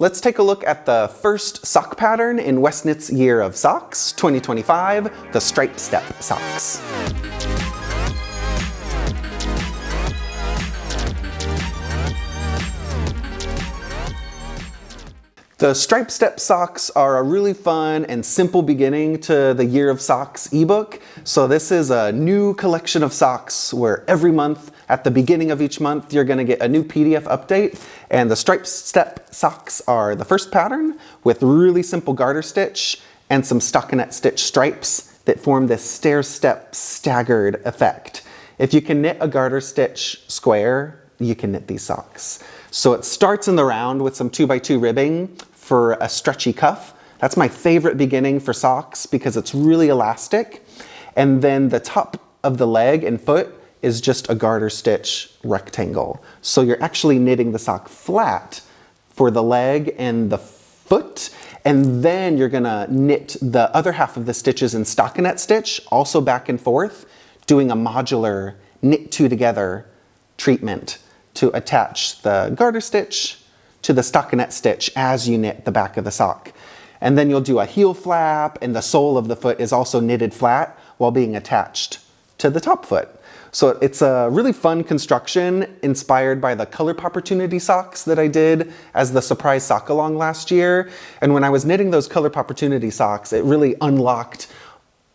let's take a look at the first sock pattern in Westknits Year of Socks 2025, the Stripestep Socks. The Stripestep Socks are a really fun and simple beginning to the Year of Socks ebook. So this is a new collection of socks where every month, at the beginning of each month, you're gonna get a new PDF update. And the Stripestep Socks are the first pattern with really simple garter stitch and some stockinette stitch stripes that form this stair-step staggered effect. If you can knit a garter stitch square, you can knit these socks. So it starts in the round with some 2x2 ribbing for a stretchy cuff. That's my favorite beginning for socks because it's really elastic. And then the top of the leg and foot is just a garter stitch rectangle. So you're actually knitting the sock flat for the leg and the foot, and then you're gonna knit the other half of the stitches in stockinette stitch, also back and forth, doing a modular knit two together treatment to attach the garter stitch to the stockinette stitch as you knit the back of the sock. And then you'll do a heel flap, and the sole of the foot is also knitted flat while being attached to the top foot. So it's a really fun construction inspired by the Color Opportunity socks that I did as the surprise sock along last year. And when I was knitting those Color Opportunity socks, it really unlocked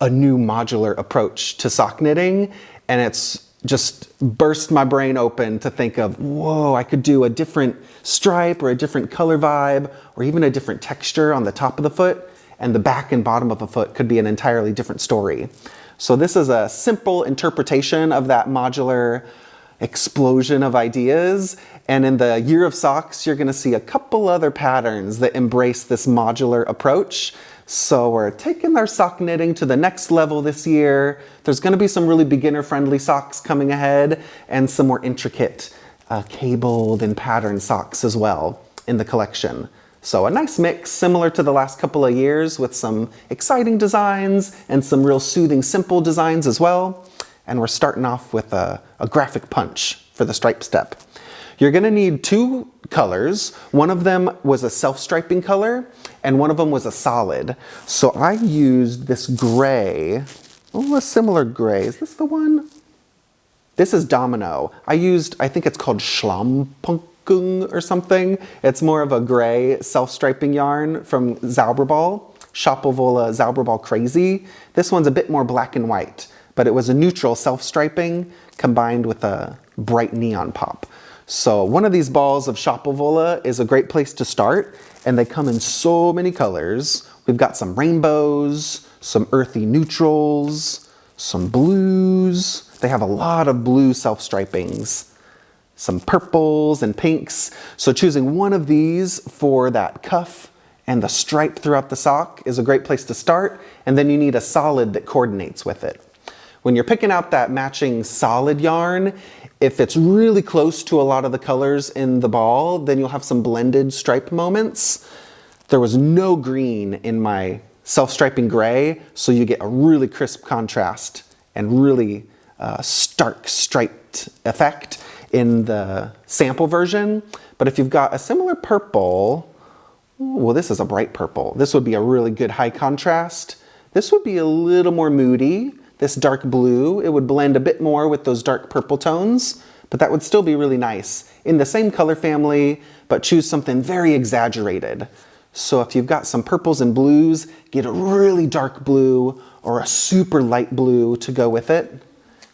a new modular approach to sock knitting, and it's just burst my brain open to think of, whoa, I could do a different stripe or a different color vibe or even a different texture on the top of the foot, and the back and bottom of a foot could be an entirely different story. So this is a simple interpretation of that modular explosion of ideas. And in the Year of Socks, you're gonna see a couple other patterns that embrace this modular approach. So we're taking our sock knitting to the next level this year. There's gonna be some really beginner-friendly socks coming ahead and some more intricate cabled and patterned socks as well in the collection. So a nice mix similar to the last couple of years with some exciting designs and some real soothing, simple designs as well. And we're starting off with a graphic punch for the Stripestep. You're gonna need two colors. One of them was a self-striping color and one of them was a solid. So I used this gray, a similar gray. Is this the one? This is Domino. I think it's called Schlampunkung or something. It's more of a gray self-striping yarn from Zauberball, Schopelwolle Zauberball Crazy. This one's a bit more black and white, but it was a neutral self-striping combined with a bright neon pop. So one of these balls of Schopelwolle is a great place to start, and they come in so many colors. We've got some rainbows, some earthy neutrals, some blues. They have a lot of blue self-stripings, some purples and pinks. So choosing one of these for that cuff and the stripe throughout the sock is a great place to start, and then you need a solid that coordinates with it. When you're picking out that matching solid yarn, if it's really close to a lot of the colors in the ball, then you'll have some blended stripe moments. There was no green in my self-striping gray, so you get a really crisp contrast and really stark striped effect in the sample version. But if you've got a similar purple, well, this is a bright purple. This would be a really good high contrast. This would be a little more moody. This dark blue, it would blend a bit more with those dark purple tones, but that would still be really nice in the same color family, but choose something very exaggerated. So if you've got some purples and blues, get a really dark blue or a super light blue to go with it.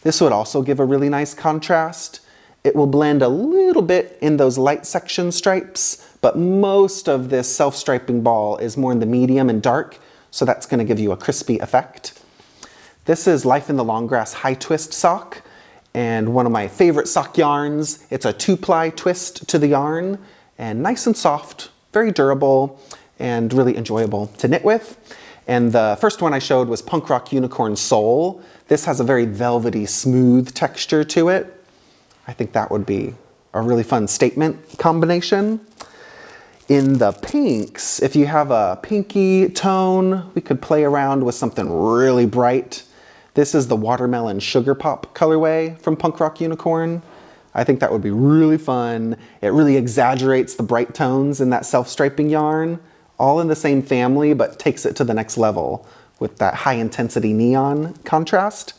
This would also give a really nice contrast. It will blend a little bit in those light section stripes, but most of this self-striping ball is more in the medium and dark, so that's gonna give you a crispy effect. This is Life in the Long Grass High Twist sock, and one of my favorite sock yarns. It's a 2-ply twist to the yarn, and nice and soft, very durable, and really enjoyable to knit with. And the first one I showed was Punk Rock Unicorn Sole. This has a very velvety, smooth texture to it. I think that would be a really fun statement combination. In the pinks, if you have a pinky tone, we could play around with something really bright. This is the Watermelon Sugar Pop colorway from Punk Rock Unicorn. I think that would be really fun. It really exaggerates the bright tones in that self-striping yarn, all in the same family, but takes it to the next level with that high intensity neon contrast.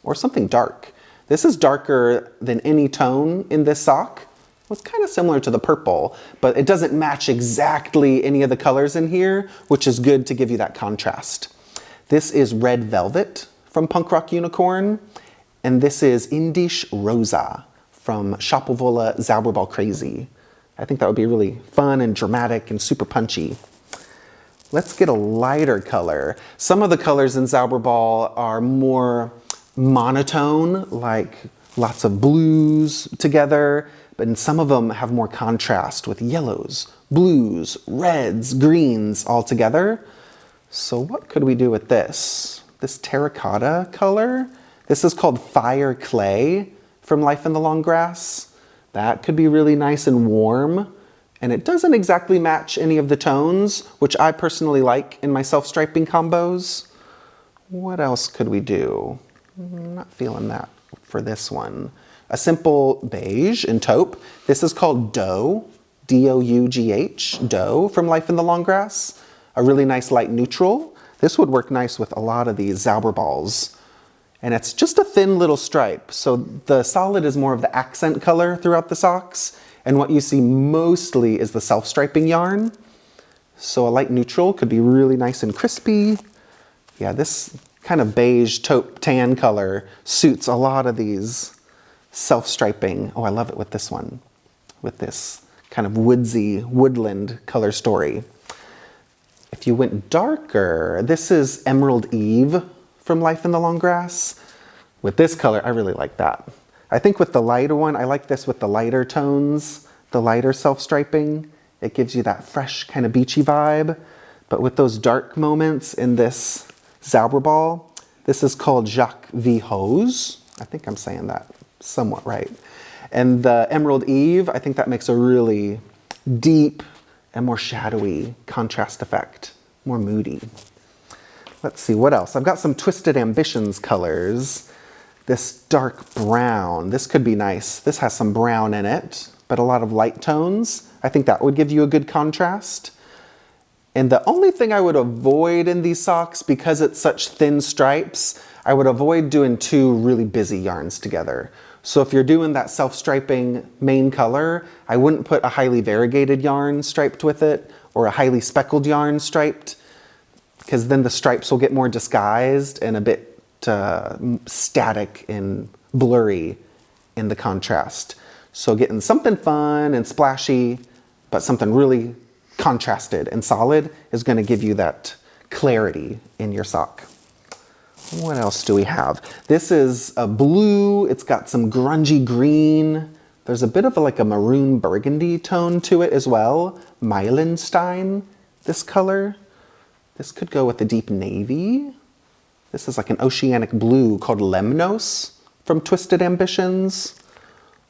Or something dark. This is darker than any tone in this sock. It's kind of similar to the purple, but it doesn't match exactly any of the colors in here, which is good to give you that contrast. This is Red Velvet from Punk Rock Unicorn, and this is Indisch Rosa from Shopovola Zauberball Crazy. I think that would be really fun and dramatic and super punchy. Let's get a lighter color. Some of the colors in Zauberball are more monotone, like lots of blues together, but some of them have more contrast with yellows, blues, reds, greens all together. So what could we do with this? This terracotta color? This is called Fire Clay from Life in the Long Grass. That could be really nice and warm, and it doesn't exactly match any of the tones, which I personally like in my self-striping combos. What else could we do? I'm not feeling that for this one. A simple beige in taupe. This is called Dough, D-O-U-G-H, Dough from Life in the Long Grass. A really nice light neutral. This would work nice with a lot of these Zauberballs. And it's just a thin little stripe. So the solid is more of the accent color throughout the socks. And what you see mostly is the self-striping yarn. So a light neutral could be really nice and crispy. Yeah, this kind of beige taupe tan color suits a lot of these self-striping. Oh, I love it with this one, with this kind of woodsy, woodland color story. If you went darker, this is Emerald Eve from Life in the Long Grass. With this color, I really like that. I think with the lighter one, I like this with the lighter tones, the lighter self-striping. It gives you that fresh kind of beachy vibe. But with those dark moments in this Zauberball, this is called Jacques V. Hose. I think I'm saying that somewhat right. And the Emerald Eve, I think that makes a really deep and more shadowy contrast effect, more moody. Let's see, what else? I've got some Twisted Ambitions colors. This dark brown, this could be nice. This has some brown in it, but a lot of light tones. I think that would give you a good contrast. And the only thing I would avoid in these socks, because it's such thin stripes, I would avoid doing two really busy yarns together. So if you're doing that self-striping main color, I wouldn't put a highly variegated yarn striped with it or a highly speckled yarn striped, because then the stripes will get more disguised and a bit static and blurry in the contrast. So getting something fun and splashy, but something really contrasted and solid is going to give you that clarity in your sock. What else do we have? This is a blue. It's got some grungy green. There's a bit of like a maroon burgundy tone to it as well. Meilenstein, this color. This could go with a deep navy. This is like an oceanic blue called Lemnos from Twisted Ambitions.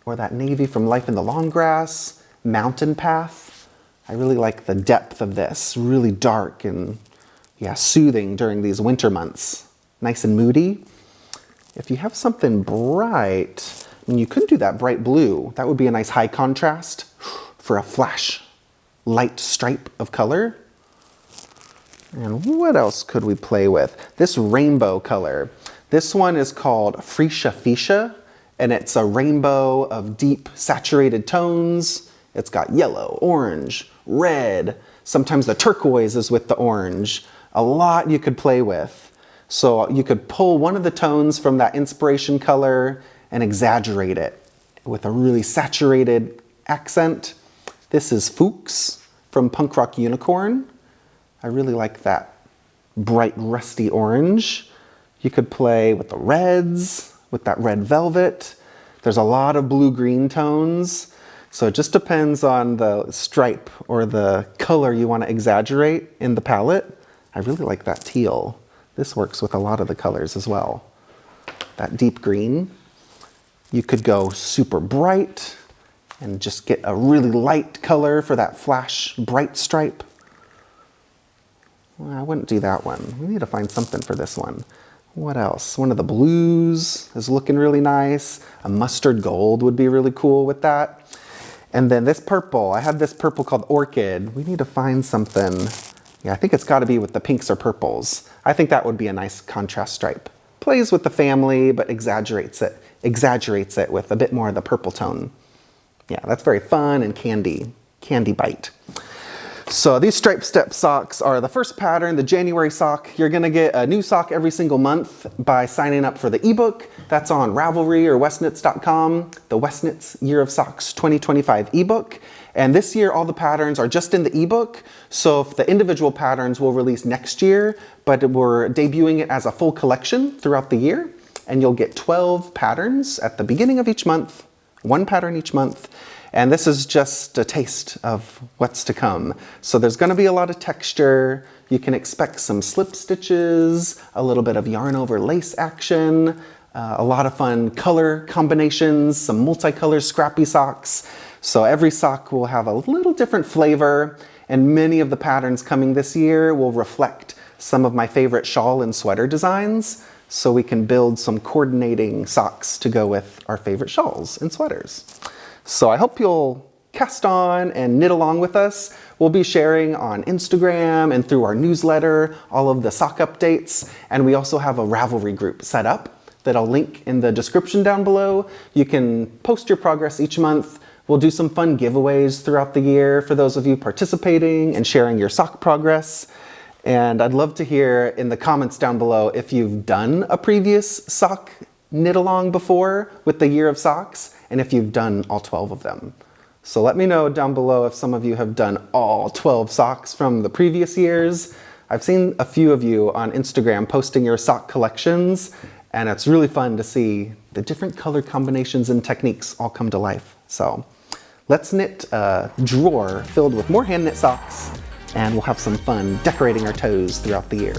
Or that navy from Life in the Long Grass, Mountain Path. I really like the depth of this, really dark and yeah, soothing during these winter months. Nice and moody. If you have something bright, I mean, you could do that bright blue. That would be a nice high contrast for a flash light stripe of color. And what else could we play with? This rainbow color. This one is called Freesia Fisha, and it's a rainbow of deep saturated tones. It's got yellow, orange, red. Sometimes the turquoise is with the orange. A lot you could play with. So you could pull one of the tones from that inspiration color and exaggerate it with a really saturated accent. This is Fuchs from Punk Rock Unicorn. I really like that bright rusty orange. You could play with the reds, with that red velvet. There's a lot of blue-green tones. So it just depends on the stripe or the color you want to exaggerate in the palette. I really like that teal. This works with a lot of the colors as well. That deep green. You could go super bright and just get a really light color for that flash bright stripe. Well, I wouldn't do that one. We need to find something for this one. What else? One of the blues is looking really nice. A mustard gold would be really cool with that. And then this purple, I have this purple called Orchid. We need to find something. Yeah, I think it's gotta be with the pinks or purples. I think that would be a nice contrast stripe. Plays with the family, but exaggerates it with a bit more of the purple tone. Yeah, that's very fun and candy bite. So these Stripestep socks are the first pattern, the January sock. You're gonna get a new sock every single month by signing up for the ebook. That's on Ravelry or Westknits.com, the Westknits Year of Socks 2025 ebook. And this year, all the patterns are just in the ebook. So if the individual patterns will release next year, but we're debuting it as a full collection throughout the year. And you'll get 12 patterns at the beginning of each month, one pattern each month. And this is just a taste of what's to come. So there's gonna be a lot of texture. You can expect some slip stitches, a little bit of yarn over lace action, a lot of fun color combinations, some multicolor scrappy socks. So every sock will have a little different flavor, and many of the patterns coming this year will reflect some of my favorite shawl and sweater designs, so we can build some coordinating socks to go with our favorite shawls and sweaters. So I hope you'll cast on and knit along with us. We'll be sharing on Instagram and through our newsletter all of the sock updates, and we also have a Ravelry group set up that I'll link in the description down below. You can post your progress each month. We'll do some fun giveaways throughout the year for those of you participating and sharing your sock progress. And I'd love to hear in the comments down below if you've done a previous sock knit along before with the Year of Socks, and if you've done all 12 of them. So let me know down below if some of you have done all 12 socks from the previous years. I've seen a few of you on Instagram posting your sock collections, and it's really fun to see the different color combinations and techniques all come to life. So let's knit a drawer filled with more hand knit socks, and we'll have some fun decorating our toes throughout the year.